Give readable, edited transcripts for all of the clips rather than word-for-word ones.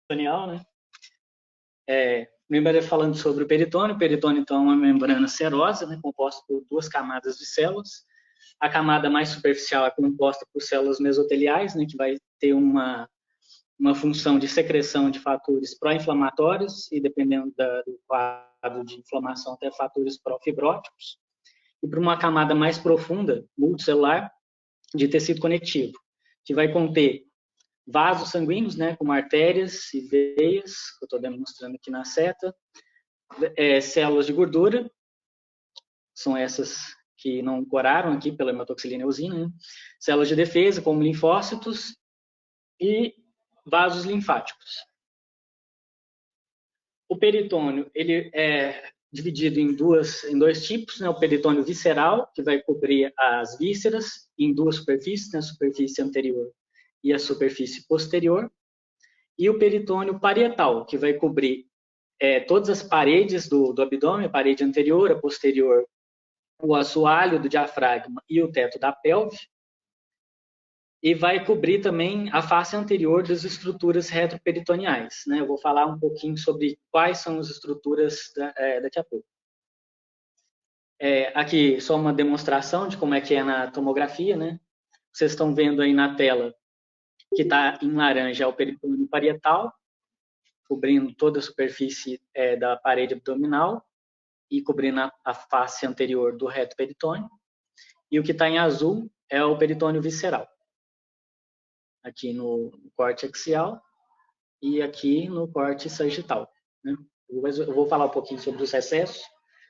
peritoneal, né? Primeiro falando sobre o peritônio. O peritônio, então, é uma membrana serosa, né, composta por duas camadas de células. A camada mais superficial é composta por células mesoteliais, né, que vai ter uma função de secreção de fatores pró-inflamatórios e, dependendo do quadro de inflamação, até fatores pró-fibróticos. E para uma camada mais profunda, multicelular, de tecido conectivo, que vai conter vasos sanguíneos, né, como artérias e veias, que eu estou demonstrando aqui na seta, células de gordura, são essas que não coraram aqui pela hematoxilina eosina, né? Células de defesa, como linfócitos, e vasos linfáticos. O peritônio, ele é dividido em dois tipos, né? O peritônio visceral, que vai cobrir as vísceras em duas superfícies, né? A superfície anterior e a superfície posterior, e o peritônio parietal, que vai cobrir todas as paredes do abdômen, a parede anterior, a posterior, o assoalho do diafragma e o teto da pelve, e vai cobrir também a face anterior das estruturas retroperitoneais, né? Eu vou falar um pouquinho sobre quais são as estruturas daqui a pouco. Aqui só uma demonstração de como é que é na tomografia, né? Vocês estão vendo aí na tela que está em laranja é o peritônio parietal, cobrindo toda a superfície da parede abdominal e cobrindo a face anterior do reto peritônio. E o que está em azul é o peritônio visceral, aqui no corte axial e aqui no corte sagital, né? Eu vou falar um pouquinho sobre os recessos,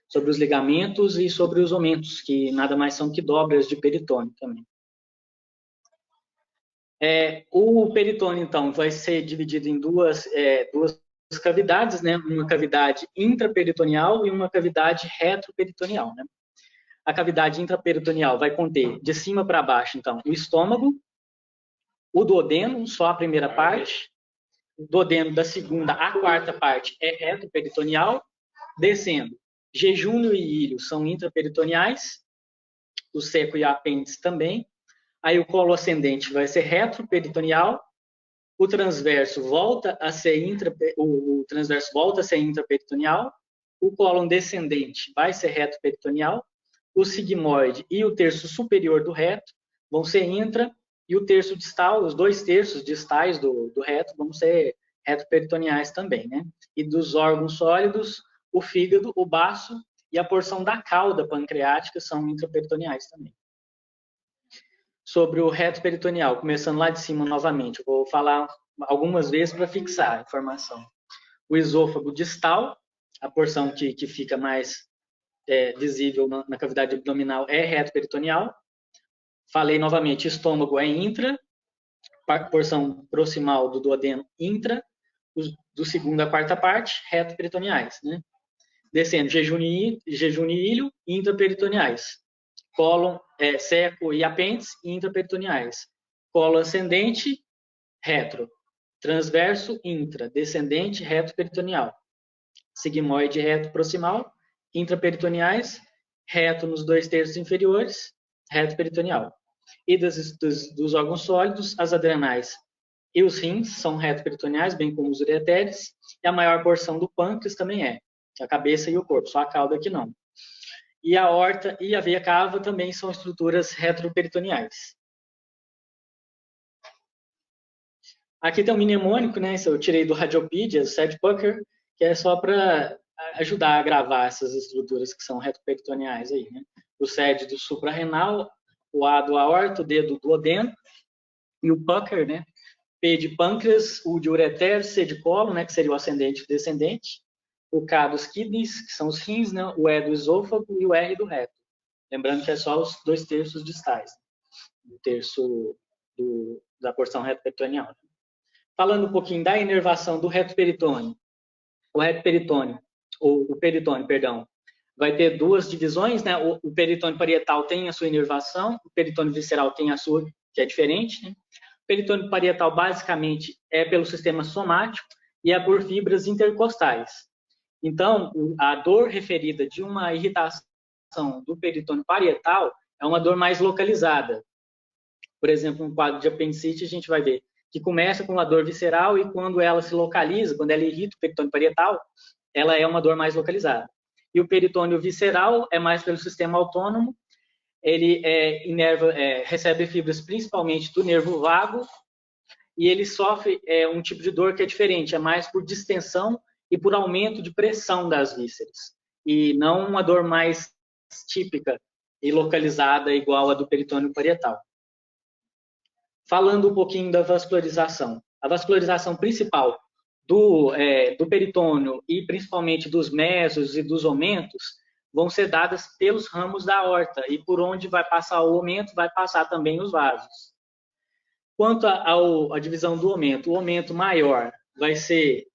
sobre os ligamentos e sobre os omentos, que nada mais são que dobras de peritônio também. O peritônio, então, vai ser dividido em duas cavidades, né? Uma cavidade intraperitoneal e uma cavidade retroperitoneal, né? A cavidade intraperitoneal vai conter, de cima para baixo, então, o estômago, o duodeno, só a primeira parte, o duodeno da segunda à quarta parte é retroperitoneal, descendo, jejúnio e íleo são intraperitoneais, o seco e a apêndice também. Aí o colo ascendente vai ser retroperitoneal, o transverso volta a ser intraperitoneal, o cólon descendente vai ser retroperitoneal, o sigmoide e o terço superior do reto vão ser intra, e o terço distal, os 2/3 distais do reto vão ser retroperitoneais também, né? E dos órgãos sólidos, o fígado, o baço e a porção da cauda pancreática são intraperitoneais também. Sobre o reto peritoneal, começando lá de cima novamente, eu vou falar algumas vezes para fixar a informação. O esôfago distal, a porção que fica mais visível na cavidade abdominal é reto peritoneal. Falei novamente, estômago é intra, porção proximal do duodeno intra, do segundo à quarta parte, reto peritoneais, né? Descendo, jejúnio e íleo, intraperitoneais. Cólon seco e apêndice, intraperitoneais. Colo ascendente, retro. Transverso, intra. Descendente, reto peritoneal. Sigmoide, reto proximal, intraperitoneais. Reto nos 2/3 inferiores, reto peritoneal. E dos órgãos sólidos, as adrenais e os rins são reto peritoneais, bem como os ureteres. E a maior porção do pâncreas também a cabeça e o corpo, só a cauda que não. E a aorta e a veia cava também são estruturas retroperitoneais. Aqui tem um mnemônico, né? Eu tirei do Radiopedia, do Serge Pucker, que é só para ajudar a gravar essas estruturas que são retroperitoneais aí, né? O SED do suprarrenal, o A do aorta, o D do duodeno, e o Pucker, né? P de pâncreas, U de ureter, C de colo, né? Que seria o ascendente e o descendente. O K dos kidneys, que são os rins, né? O E do esôfago e o R do reto. Lembrando que é só os 2/3 distais, o terço da porção retroperitoneal. Falando um pouquinho da inervação do reto peritônio, o peritônio, perdão, vai ter duas divisões, né? O peritônio parietal tem a sua inervação, o peritônio visceral tem a sua, que é diferente, né? O peritônio parietal basicamente é pelo sistema somático e é por fibras intercostais. Então, a dor referida de uma irritação do peritônio parietal é uma dor mais localizada. Por exemplo, um quadro de apendicite, a gente vai ver que começa com uma dor visceral e quando ela se localiza, quando ela irrita o peritônio parietal, ela é uma dor mais localizada. E o peritônio visceral é mais pelo sistema autônomo, ele recebe fibras principalmente do nervo vago e ele sofre um tipo de dor que é diferente, é mais por distensão e por aumento de pressão das vísceras, e não uma dor mais típica e localizada igual a do peritônio parietal. Falando um pouquinho da vascularização. A vascularização principal do peritônio e principalmente dos mesos e dos omentos vão ser dadas pelos ramos da aorta e por onde vai passar o omento, vai passar também os vasos. Quanto à divisão do omento, o omento maior vai ser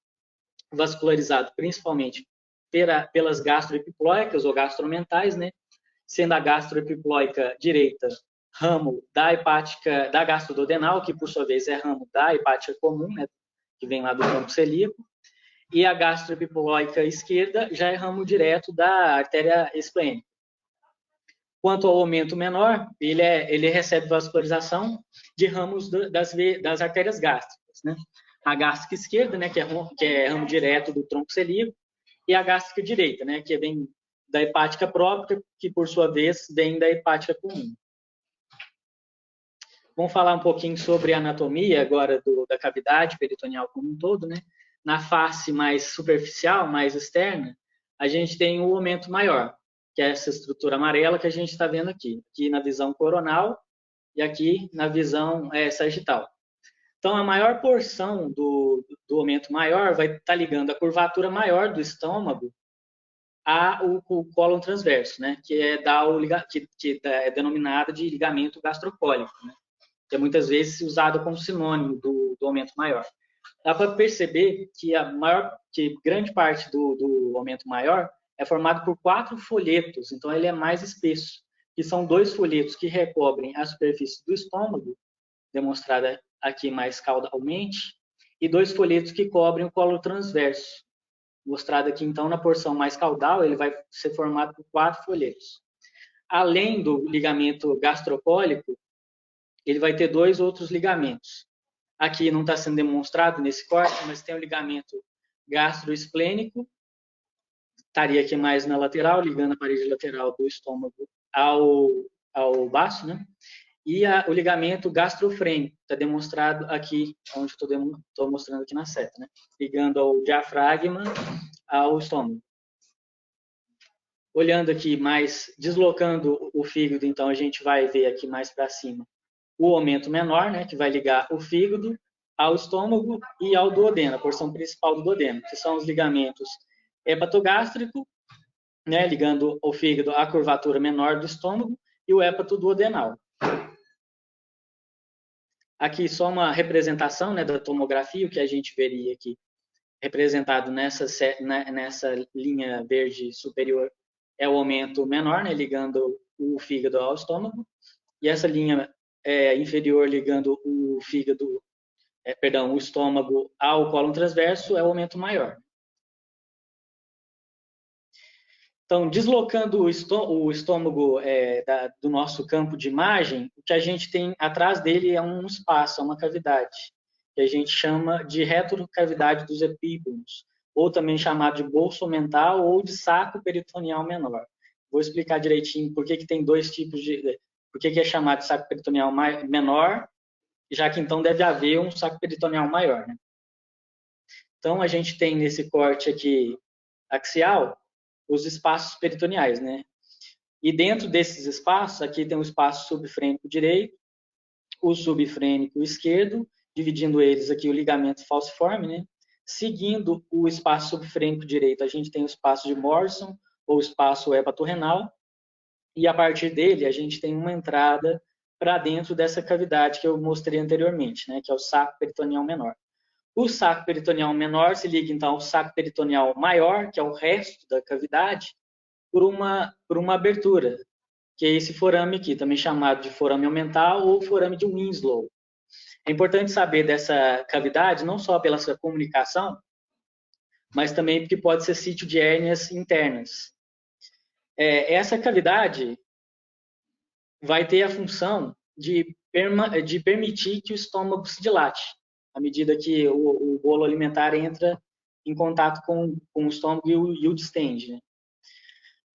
vascularizado principalmente pelas gastroepiploicas ou gastromentais, né? Sendo a gastroepiploica direita ramo da hepática, da gastroduodenal, que por sua vez é ramo da hepática comum, né? Que vem lá do tronco celíaco, e a gastroepiploica esquerda já é ramo direto da artéria esplênica. Quanto ao aumento menor, ele recebe vascularização de ramos das artérias gástricas, né? A gástrica esquerda, né, que é ramo direto do tronco celíaco, e a gástrica direita, né, que vem da hepática própria, que por sua vez vem da hepática comum. Vamos falar um pouquinho sobre a anatomia agora da cavidade peritoneal como um todo, né? Na face mais superficial, mais externa, a gente tem o aumento maior, que é essa estrutura amarela que a gente está vendo aqui na visão coronal e aqui na visão sagital. Então, a maior porção do aumento maior vai estar ligando a curvatura maior do estômago ao cólon transverso, né? Que é denominado de ligamento gastrocólico, né? Que é muitas vezes usado como sinônimo do aumento maior. Dá para perceber que grande parte do aumento maior é formado por 4 folhetos, então ele é mais espesso, que são 2 folhetos que recobrem a superfície do estômago, demonstrada aqui mais caudalmente, e 2 folhetos que cobrem o colo transverso, mostrado aqui então na porção mais caudal, ele vai ser formado por 4 folhetos. Além do ligamento gastrocólico, ele vai ter 2 outros ligamentos. Aqui não está sendo demonstrado nesse corte, mas tem o ligamento gastroesplênico, estaria aqui mais na lateral, ligando a parede lateral do estômago ao baço, né? E o ligamento gastrofrênico, está demonstrado aqui, onde estou mostrando aqui na seta, né? Ligando ao diafragma ao estômago. Olhando aqui mais, deslocando o fígado, então a gente vai ver aqui mais para cima o aumento menor, né, que vai ligar o fígado ao estômago e ao duodeno, a porção principal do duodeno, que são os ligamentos hepatogástrico, né, ligando o fígado à curvatura menor do estômago, e o hepatoduodenal. Aqui só uma representação, né, da tomografia, o que a gente veria aqui representado nessa linha verde superior é o aumento menor, né, ligando o fígado ao estômago, e essa linha inferior ligando o fígado, o estômago ao cólon transverso é o aumento maior. Então, deslocando o estômago do nosso campo de imagem, o que a gente tem atrás dele é um espaço, é uma cavidade, que a gente chama de retrocavidade dos epígonos, ou também chamado de bolso mental ou de saco peritoneal menor. Vou explicar direitinho por que tem 2 tipos de... Por que é chamado de saco peritoneal menor, já que então deve haver um saco peritoneal maior, né? Então, a gente tem nesse corte aqui axial os espaços peritoneais, né? E dentro desses espaços, aqui tem o espaço subfrênico direito, o subfrênico esquerdo, dividindo eles aqui o ligamento falciforme, né? Seguindo o espaço subfrênico direito, a gente tem o espaço de Morrison, ou espaço hepatorrenal, e a partir dele a gente tem uma entrada para dentro dessa cavidade que eu mostrei anteriormente, né, que é o saco peritoneal menor. O saco peritoneal menor se liga então ao saco peritoneal maior, que é o resto da cavidade, por uma abertura, que é esse forame aqui, também chamado de forame aumental ou forame de Winslow. É importante saber dessa cavidade, não só pela sua comunicação, mas também porque pode ser sítio de hérnias internas. Essa cavidade vai ter a função de permitir que o estômago se dilate. à medida que o bolo alimentar entra em contato com o estômago e o distende, né?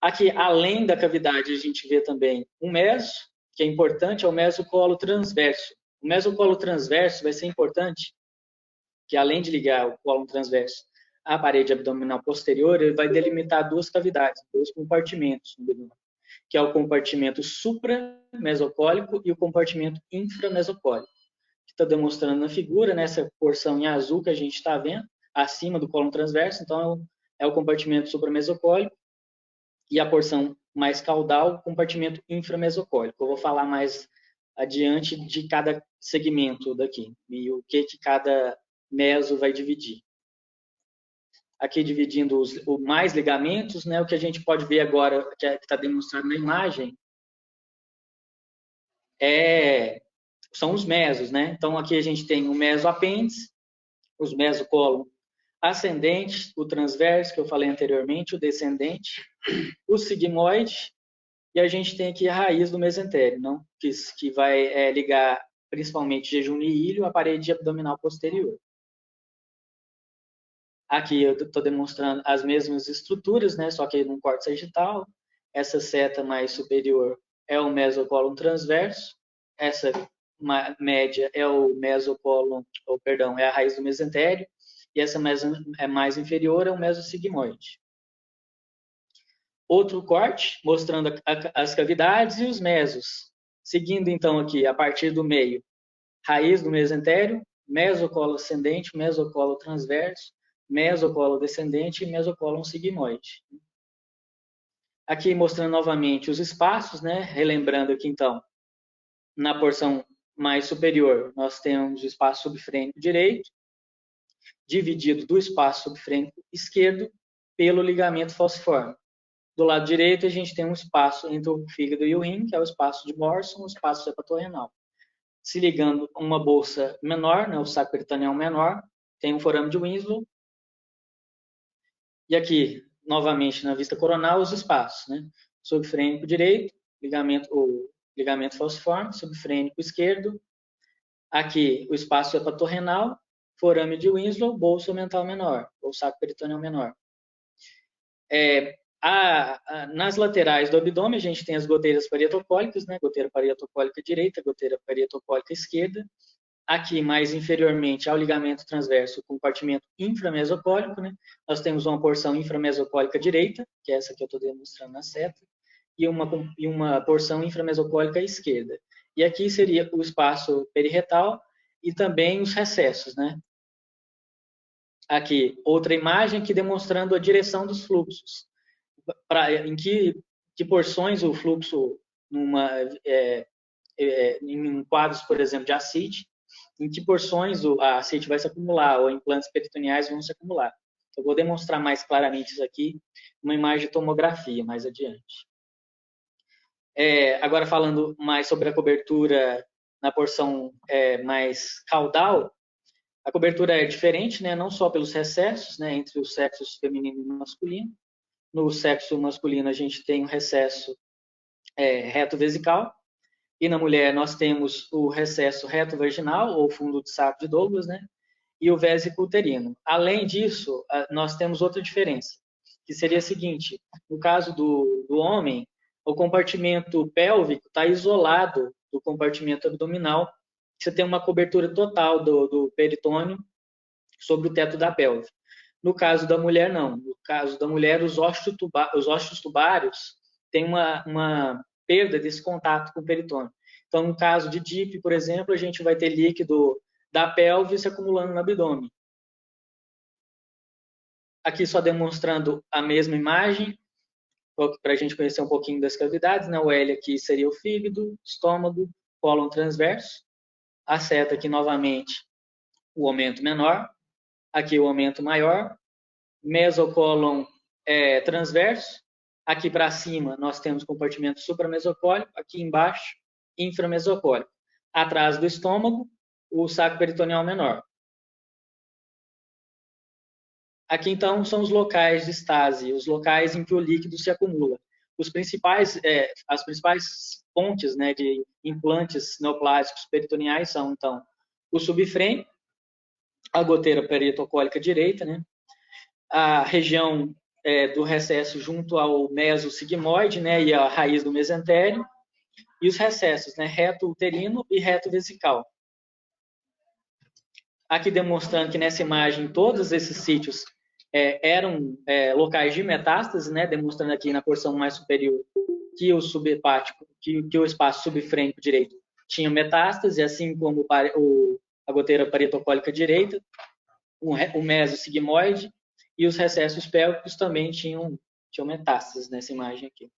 Aqui, além da cavidade, a gente vê também um meso, que é importante, é o mesocolo transverso. O mesocolo transverso vai ser importante, que além de ligar o colo transverso à parede abdominal posterior, ele vai delimitar duas cavidades, dois compartimentos, que é o compartimento supramesocólico e o compartimento inframesocólico, que está demonstrando na figura, nessa porção em azul que a gente está vendo, acima do colo transverso, então é o compartimento supramesocólico, e a porção mais caudal, o compartimento inframesocólico. Eu vou falar mais adiante de cada segmento daqui e o que cada meso vai dividir. Aqui dividindo os mais ligamentos, né, o que a gente pode ver agora, que está demonstrado na imagem, são os mesos, né? Então aqui a gente tem o mesoapêndice, os mesocólon ascendente, o transverso, que eu falei anteriormente, o descendente, o sigmoide, e a gente tem aqui a raiz do mesentério, não? Que vai ligar principalmente jejum e ilho à parede abdominal posterior. Aqui eu estou demonstrando as mesmas estruturas, né? Só que num corte sagital. Essa seta mais superior é o mesocólon transverso, essa média é o mesocólon, ou perdão, é a raiz do mesentério, e essa mais inferior é o mesosigmoide. Outro corte, mostrando as cavidades e os mesos. Seguindo, então, aqui, a partir do meio, raiz do mesentério, mesocolo ascendente, mesocolo transverso, mesocolo descendente e mesocolo sigmoide. Aqui, mostrando novamente os espaços, né? Relembrando aqui, então, na porção mais superior, nós temos o espaço subfrênico direito, dividido do espaço subfrênico esquerdo pelo ligamento falciforme. Do lado direito, a gente tem um espaço entre o fígado e o rim, que é o espaço de Morson, o espaço hepatorrenal. Se ligando a uma bolsa menor, né, o saco peritoneal menor, tem um forame de Winslow. E aqui, novamente, na vista coronal, os espaços, né? Subfrênico direito, o ligamento falciforme, subfrênico esquerdo. Aqui, o espaço hepatorrenal, forame de Winslow, bolsa mental menor, ou saco peritoneal menor. Nas laterais do abdômen, a gente tem as goteiras parietocólicas, né? Goteira parietocólica direita, goteira parietocólica esquerda. Aqui, mais inferiormente ao ligamento transverso, o compartimento inframesocólico, né? Nós temos uma porção inframesocólica direita, que é essa que eu estou demonstrando na seta, e uma porção inframesocólica esquerda. E aqui seria o espaço periretal e também os recessos, né? Aqui, outra imagem aqui demonstrando a direção dos fluxos. Em que porções o fluxo em quadros, por exemplo, de ascite, em que porções a ascite vai se acumular ou implantes peritoneais vão se acumular. Eu vou demonstrar mais claramente isso aqui numa imagem de tomografia mais adiante. Agora falando mais sobre a cobertura na porção mais caudal, a cobertura é diferente, né, não só pelos recessos, né, entre os sexos feminino e masculino. No sexo masculino, a gente tem um recesso reto vesical, e na mulher nós temos o recesso reto vaginal, ou fundo de saco de Douglas, né, e o vésico uterino. Além disso, nós temos outra diferença, que seria a seguinte: no caso do homem, o compartimento pélvico está isolado do compartimento abdominal, você tem uma cobertura total do peritônio sobre o teto da pelve. No caso da mulher, não. No caso da mulher, os ósseos tubários têm uma perda desse contato com o peritônio. Então, no caso de DIP, por exemplo, a gente vai ter líquido da pelve se acumulando no abdômen. Aqui só demonstrando a mesma imagem, para a gente conhecer um pouquinho das cavidades, né? O L aqui seria o fígado, estômago, cólon transverso. A seta aqui novamente, o aumento menor. Aqui o aumento maior. Mesocólon transverso. Aqui para cima nós temos compartimento supramesocólico. Aqui embaixo, inframesocólico. Atrás do estômago, o saco peritoneal menor. Aqui, então, são os locais de estase, os locais em que o líquido se acumula. As principais fontes, né, de implantes neoplásicos peritoneais são, então, o subfrênico, a goteira perietocólica direita, né? A região do recesso junto ao mesosigmoide, né? E a raiz do mesentério, e os recessos, né? Reto uterino e reto vesical. Aqui demonstrando que nessa imagem todos esses sítios eram locais de metástase, né? Demonstrando aqui na porção mais superior que o subhepático, que o espaço subfrênico direito tinha metástase, assim como a goteira perietocólica direita, o mesosigmoide e os recessos pélvicos também tinham metástases nessa imagem aqui.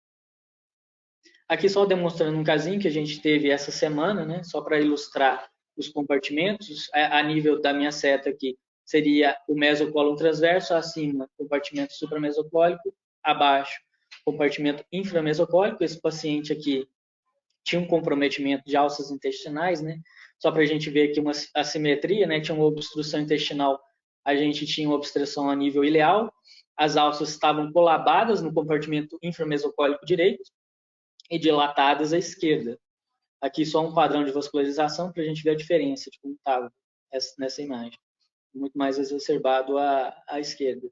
Aqui só demonstrando um casinho que a gente teve essa semana, né? Só para ilustrar os compartimentos. A nível da minha seta aqui seria o mesocólon transverso, acima compartimento supramesocólico, abaixo compartimento inframesocólico. Esse paciente aqui tinha um comprometimento de alças intestinais, né? Só para a gente ver aqui uma assimetria, né? Tinha uma obstrução intestinal, a gente tinha uma obstrução a nível ileal, as alças estavam colabadas no compartimento inframesocólico direito e dilatadas à esquerda. Aqui só um padrão de vascularização para a gente ver a diferença de como estava nessa imagem. Muito mais exacerbado à esquerda.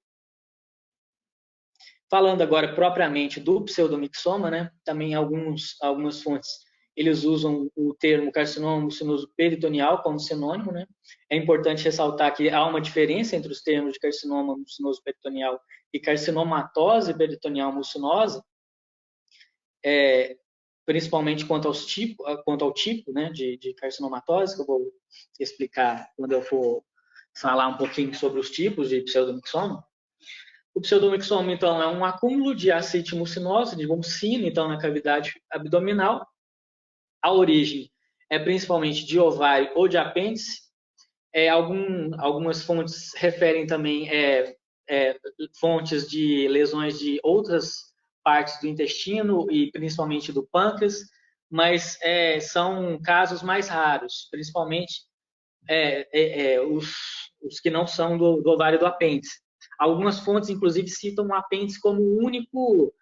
Falando agora propriamente do pseudomixoma, né? Também algumas fontes eles usam o termo carcinoma mucinoso peritoneal como sinônimo, né? É importante ressaltar que há uma diferença entre os termos de carcinoma mucinoso peritoneal e carcinomatose peritoneal mucinosa, principalmente quanto ao tipo, né, de carcinomatose, que eu vou explicar quando eu for falar um pouquinho sobre os tipos de pseudomixoma. O pseudomixoma, então, é um acúmulo de ascite mucinosa, de mucina, então, na cavidade abdominal. A origem é principalmente de ovário ou de apêndice. Algumas fontes referem também fontes de lesões de outras partes do intestino e principalmente do pâncreas, mas são casos mais raros, principalmente os que não são do ovário do apêndice. Algumas fontes, inclusive, citam o apêndice como o único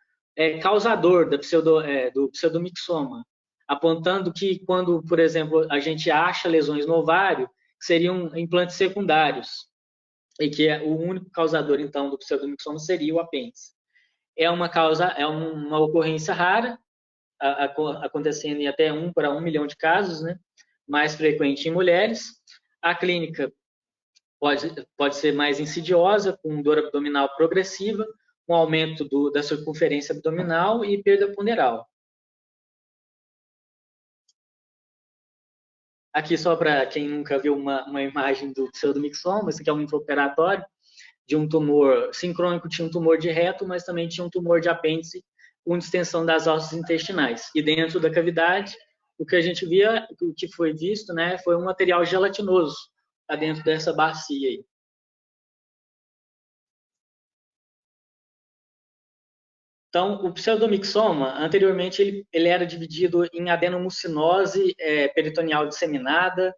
causador do pseudomixoma, apontando que quando, por exemplo, a gente acha lesões no ovário, seriam implantes secundários, e que o único causador, então, do pseudomixoma seria o apêndice. É uma ocorrência rara, acontecendo em até 1 para 1 milhão de casos, né? Mais frequente em mulheres. A clínica pode ser mais insidiosa, com dor abdominal progressiva, com aumento da circunferência abdominal e perda ponderal. Aqui só para quem nunca viu uma imagem do pseudomixoma, esse aqui é um intraoperatório de um tumor sincrônico, tinha um tumor de reto, mas também tinha um tumor de apêndice com distensão das alças intestinais. E dentro da cavidade, o que a gente via, o que foi visto, né, foi um material gelatinoso tá dentro dessa bacia aí. Então, o pseudomixoma, anteriormente, ele era dividido em adenomucinose peritoneal disseminada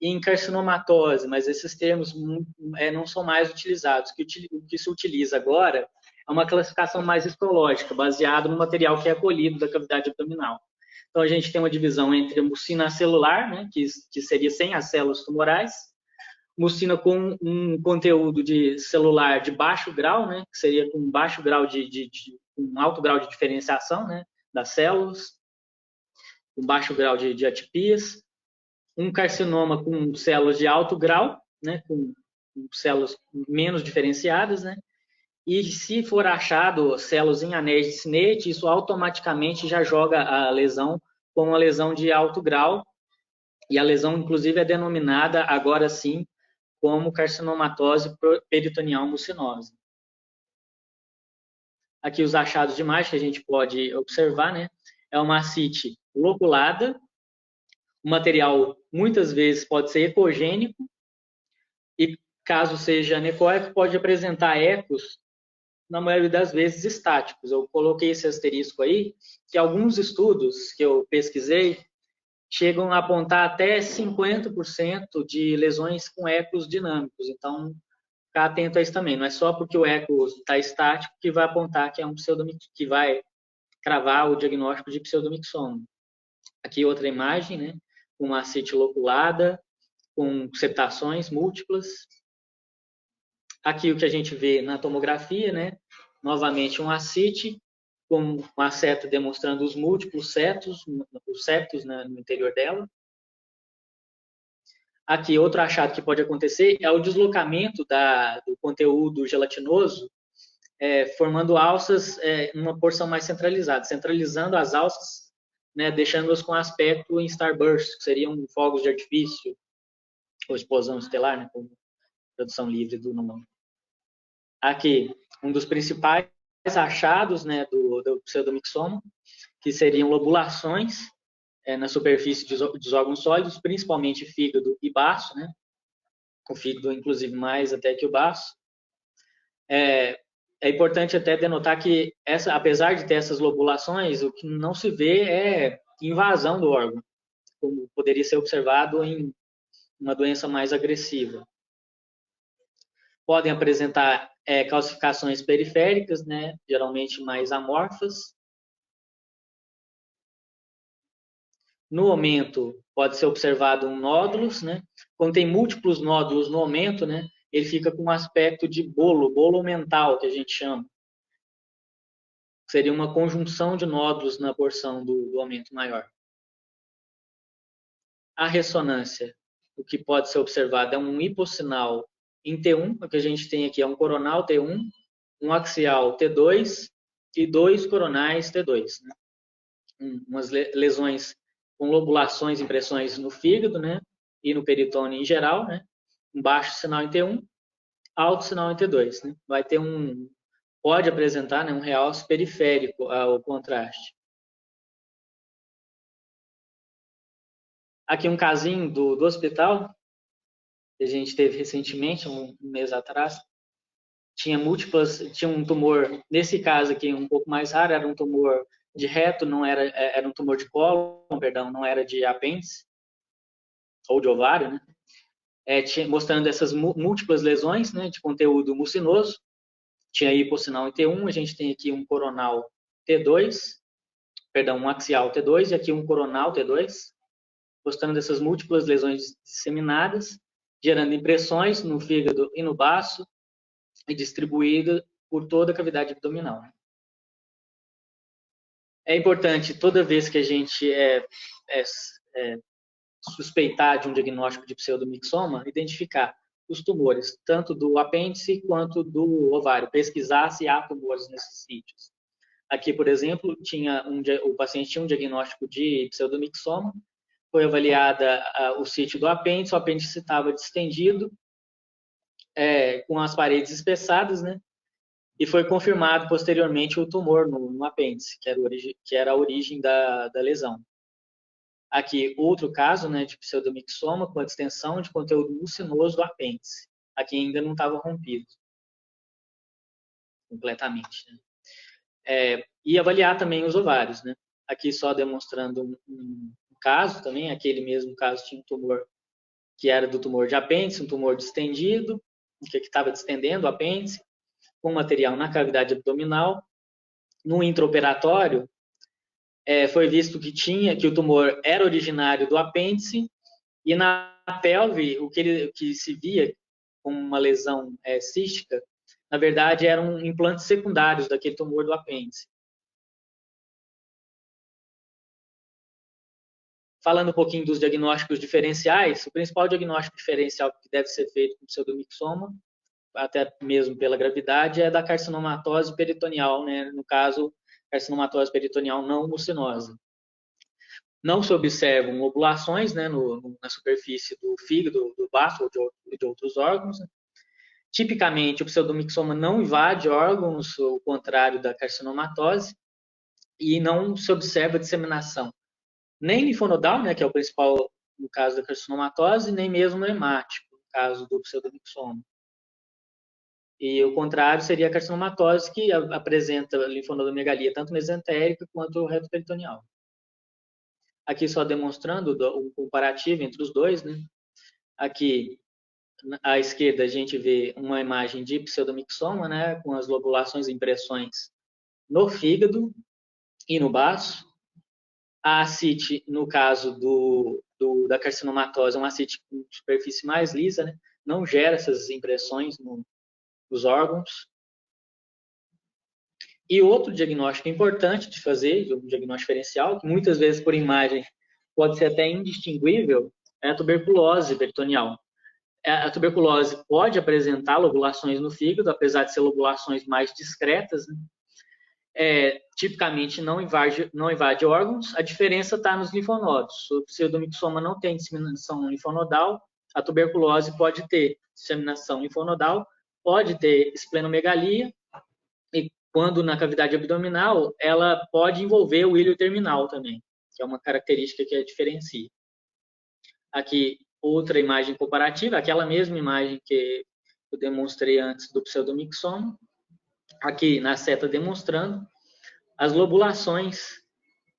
e em carcinomatose, mas esses termos não são mais utilizados. O que se utiliza agora é uma classificação mais histológica, baseada no material que é colhido da cavidade abdominal. Então, a gente tem uma divisão entre a mucina celular, né, que seria sem as células tumorais, mucina com um conteúdo de celular de baixo grau, né, que seria com baixo grau um alto grau de diferenciação, né, das células, com baixo grau de atipias, um carcinoma com células de alto grau, né, com células menos diferenciadas, né, e se for achado células em anéis de Sneit, isso automaticamente já joga a lesão como uma lesão de alto grau, e a lesão, inclusive, é denominada, agora sim, como carcinomatose peritoneal mucinosa. Aqui os achados de imagem que a gente pode observar, né? É uma ascite loculada, o material muitas vezes pode ser ecogênico e, caso seja anecoico, pode apresentar ecos, na maioria das vezes, estáticos. Eu coloquei esse asterisco aí, que alguns estudos que eu pesquisei chegam a apontar até 50% de lesões com ecos dinâmicos. Então, ficar atento a isso também. Não é só porque o eco está estático que vai apontar que é um pseudomixoma, que vai cravar o diagnóstico de pseudomixoma. Aqui outra imagem, né? Uma ascite loculada, com septações múltiplas. Aqui o que a gente vê na tomografia, né? Novamente um ascite, com uma seta demonstrando os múltiplos septos, os septos, né, no interior dela. Aqui, outro achado que pode acontecer é o deslocamento do conteúdo gelatinoso, formando alças em uma porção mais centralizada, centralizando as alças, né, deixando-as com aspecto em starburst, que seriam fogos de artifício, ou explosão estelar, né, como tradução livre do nome. Aqui, um dos principais achados, né, do pseudomixoma, que seriam lobulações na superfície dos órgãos sólidos, principalmente fígado e baço, né? O fígado, inclusive, mais até que o baço. É importante até denotar que, apesar de ter essas lobulações, o que não se vê é invasão do órgão, como poderia ser observado em uma doença mais agressiva. Podem apresentar calcificações periféricas, né? Geralmente mais amorfas. No aumento, pode ser observado nódulos, né? Quando tem múltiplos nódulos no aumento, né? Ele fica com um aspecto de bolo mental, que a gente chama. Seria uma conjunção de nódulos na porção do aumento maior. A ressonância, o que pode ser observado é um hipossinal em T1, o que a gente tem aqui é um coronal T1, um axial T2 e 2 coronais T2. Né? Umas lesões com lobulações, impressões no fígado, né? E no peritônio em geral, né? Um baixo sinal em T1, alto sinal em T2. Né? Pode apresentar, né, um realce periférico ao contraste. Aqui um casinho do hospital, que a gente teve recentemente, um mês atrás. Tinha um tumor, nesse caso aqui um pouco mais raro, era um tumor de reto, não era um tumor de cólon, perdão, não era de apêndice ou de ovário, né? Mostrando essas múltiplas lesões, né, de conteúdo mucinoso. Tinha hipossinal em T1, a gente tem aqui um coronal T2, perdão, um axial T2 e aqui um coronal T2, mostrando essas múltiplas lesões disseminadas, gerando impressões no fígado e no baço e distribuída por toda a cavidade abdominal. É importante, toda vez que a gente suspeitar de um diagnóstico de pseudomixoma, identificar os tumores, tanto do apêndice quanto do ovário, pesquisar se há tumores nesses sítios. Aqui, por exemplo, o paciente tinha um diagnóstico de pseudomixoma, foi avaliada o sítio do apêndice, o apêndice estava distendido, com as paredes espessadas, né? E foi confirmado posteriormente o tumor no apêndice, que era a origem da lesão. Aqui, outro caso, né, de pseudomixoma com a distensão de conteúdo mucinoso do apêndice. Aqui ainda não estava rompido completamente. Né? E avaliar também os ovários. Né? Aqui só demonstrando um caso também, aquele mesmo caso tinha um tumor que era do tumor de apêndice, um tumor distendido, que estava distendendo o apêndice, com material na cavidade abdominal. No intraoperatório, foi visto que o tumor era originário do apêndice e na pelve, o que se via como uma lesão cística, na verdade, eram implantes secundários daquele tumor do apêndice. Falando um pouquinho dos diagnósticos diferenciais, o principal diagnóstico diferencial que deve ser feito com pseudomixoma, até mesmo pela gravidade, é da carcinomatose peritoneal, né? No caso, carcinomatose peritoneal não mucinosa. Não se observam lobulações, né, na superfície do fígado, do baço ou de outros órgãos. Né? Tipicamente, o pseudomixoma não invade órgãos, ao contrário da carcinomatose, e não se observa disseminação nem linfonodal, né, que é o principal no caso da carcinomatose, nem mesmo hemático, no caso do pseudomixoma. E o contrário seria a carcinomatose, que apresenta linfonodomegalia tanto mesentérica quanto retoperitoneal. Aqui só demonstrando o comparativo entre os dois, né? Aqui à esquerda a gente vê uma imagem de pseudomixoma, né, com as lobulações e impressões no fígado e no baço. A ascite, no caso da carcinomatose, é uma ascite com superfície mais lisa, né, não gera essas impressões os órgãos. E outro diagnóstico importante de fazer, um diagnóstico diferencial, que muitas vezes por imagem pode ser até indistinguível, é a tuberculose peritoneal. A tuberculose pode apresentar lobulações no fígado, apesar de ser lobulações mais discretas, né? Tipicamente não invade órgãos, a diferença está nos linfonodos. O pseudomixoma não tem disseminação linfonodal, a tuberculose pode ter disseminação linfonodal, pode ter esplenomegalia, e quando na cavidade abdominal, ela pode envolver o ilho terminal também, que é uma característica que a diferencia. Aqui, outra imagem comparativa, aquela mesma imagem que eu demonstrei antes do pseudomixoma, aqui na seta demonstrando as lobulações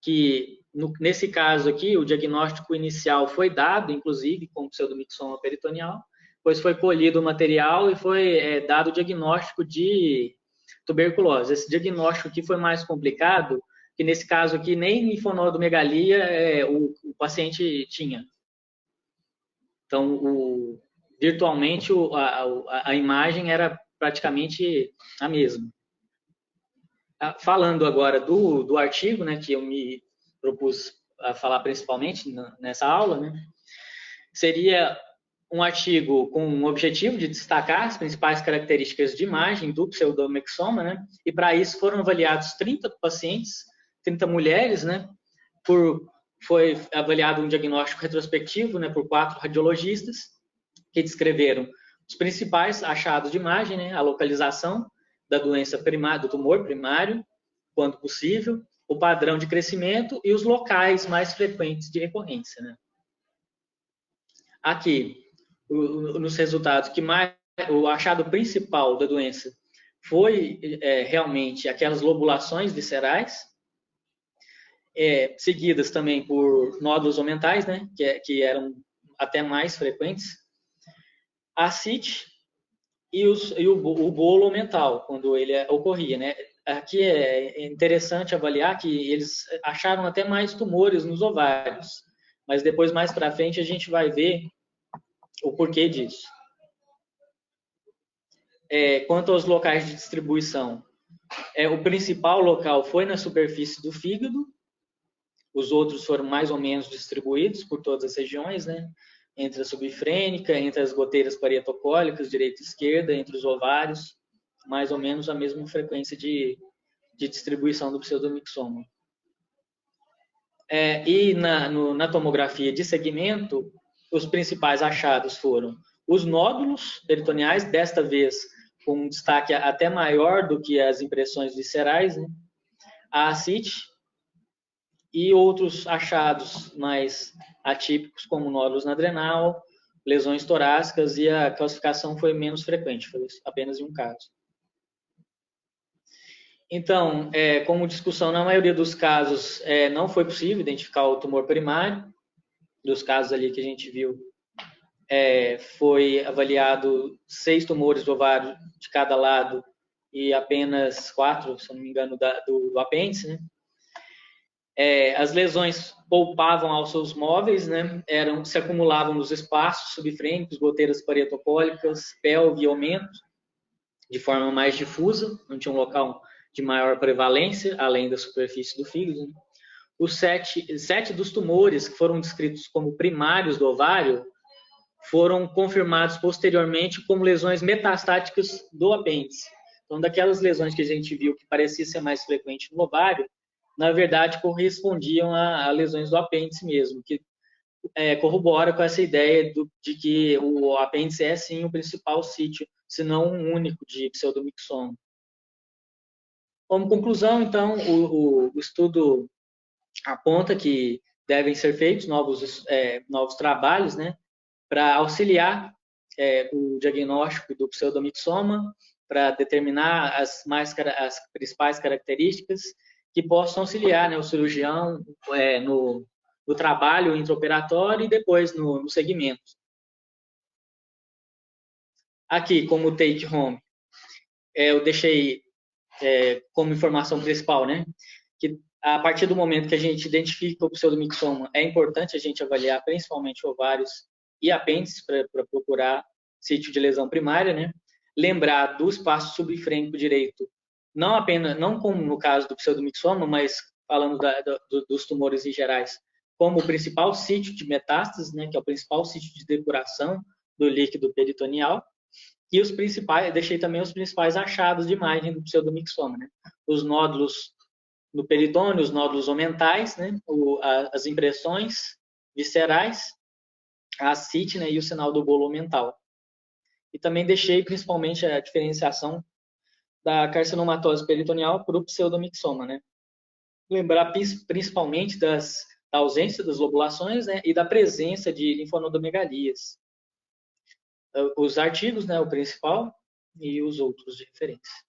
que, nesse caso aqui, o diagnóstico inicial foi dado, inclusive, com pseudomixoma peritoneal, depois foi colhido o material e foi dado o diagnóstico de tuberculose. Esse diagnóstico aqui foi mais complicado, que nesse caso aqui nem linfonodomegalia o paciente tinha. Então, virtualmente, a imagem era praticamente a mesma. Falando agora do artigo, né, que eu me propus a falar principalmente nessa aula, né, seria um artigo com o objetivo de destacar as principais características de imagem do pseudomixoma, né, e para isso foram avaliados 30 pacientes, 30 mulheres, né, foi avaliado um diagnóstico retrospectivo, né, por 4 radiologistas que descreveram os principais achados de imagem, né, a localização da doença primária, do tumor primário, quando possível, o padrão de crescimento e os locais mais frequentes de recorrência, né? Aqui, nos resultados, o achado principal da doença foi realmente aquelas lobulações viscerais, seguidas também por nódulos omentais, né, que eram até mais frequentes, a ascite e o bolo mental, quando ele ocorria, né? Aqui é interessante avaliar que eles acharam até mais tumores nos ovários, mas depois, mais para frente, a gente vai ver o porquê disso. Quanto aos locais de distribuição, o principal local foi na superfície do fígado, os outros foram mais ou menos distribuídos por todas as regiões, né? Entre a subfrênica, entre as goteiras parietocólicas, direita e esquerda, entre os ovários, mais ou menos a mesma frequência de distribuição do pseudomixoma. E na tomografia de segmento, os principais achados foram os nódulos peritoneais, desta vez com um destaque até maior do que as impressões viscerais, né? A ascite e outros achados mais atípicos, como nódulos na adrenal, lesões torácicas, e a classificação foi menos frequente, foi apenas em um caso. Então, como discussão, na maioria dos casos, não foi possível identificar o tumor primário. Dos casos ali que a gente viu, foi avaliado 6 tumores do ovário de cada lado e apenas 4, se não me engano, do apêndice, né? As lesões poupavam aos seus móveis, né? Se acumulavam nos espaços subfrênicos, goteiras parietocólicas, pelve e aumento, de forma mais difusa, não tinha um local de maior prevalência, além da superfície do fígado. Né? Os 7 dos tumores que foram descritos como primários do ovário foram confirmados posteriormente como lesões metastáticas do apêndice. Então, daquelas lesões que a gente viu que parecia ser mais frequente no ovário, na verdade, correspondiam a lesões do apêndice mesmo, que corrobora com essa ideia de que o apêndice é, sim, o principal sítio, se não um único, de pseudomixoma. Como conclusão, então, o estudo aponta que devem ser feitos novos trabalhos, né, para auxiliar o diagnóstico do pseudomixoma, para determinar as principais características que possam auxiliar, né, o cirurgião no trabalho intraoperatório e depois no segmento. Aqui, como take home, eu deixei como informação principal, né, que a partir do momento que a gente identifica o pseudomixoma, é importante a gente avaliar principalmente ovários e apêndices para procurar sítio de lesão primária, né? lembrar do espaço subfrênico direito, não como no caso do pseudomixoma, mas falando dos tumores em gerais, como o principal sítio de metástase, né, que é o principal sítio de depuração do líquido peritoneal, e deixei também os principais achados de imagem do pseudomixoma, né? Os nódulos no peritônio, os nódulos omentais, né? As impressões viscerais, a ascite, né? E o sinal do bolo mental. E também deixei principalmente a diferenciação da carcinomatose peritoneal para o pseudomixoma, né? Lembrar principalmente da ausência das lobulações, né? E da presença de linfonodomegalias. Os artigos, né? O principal, e os outros de referência.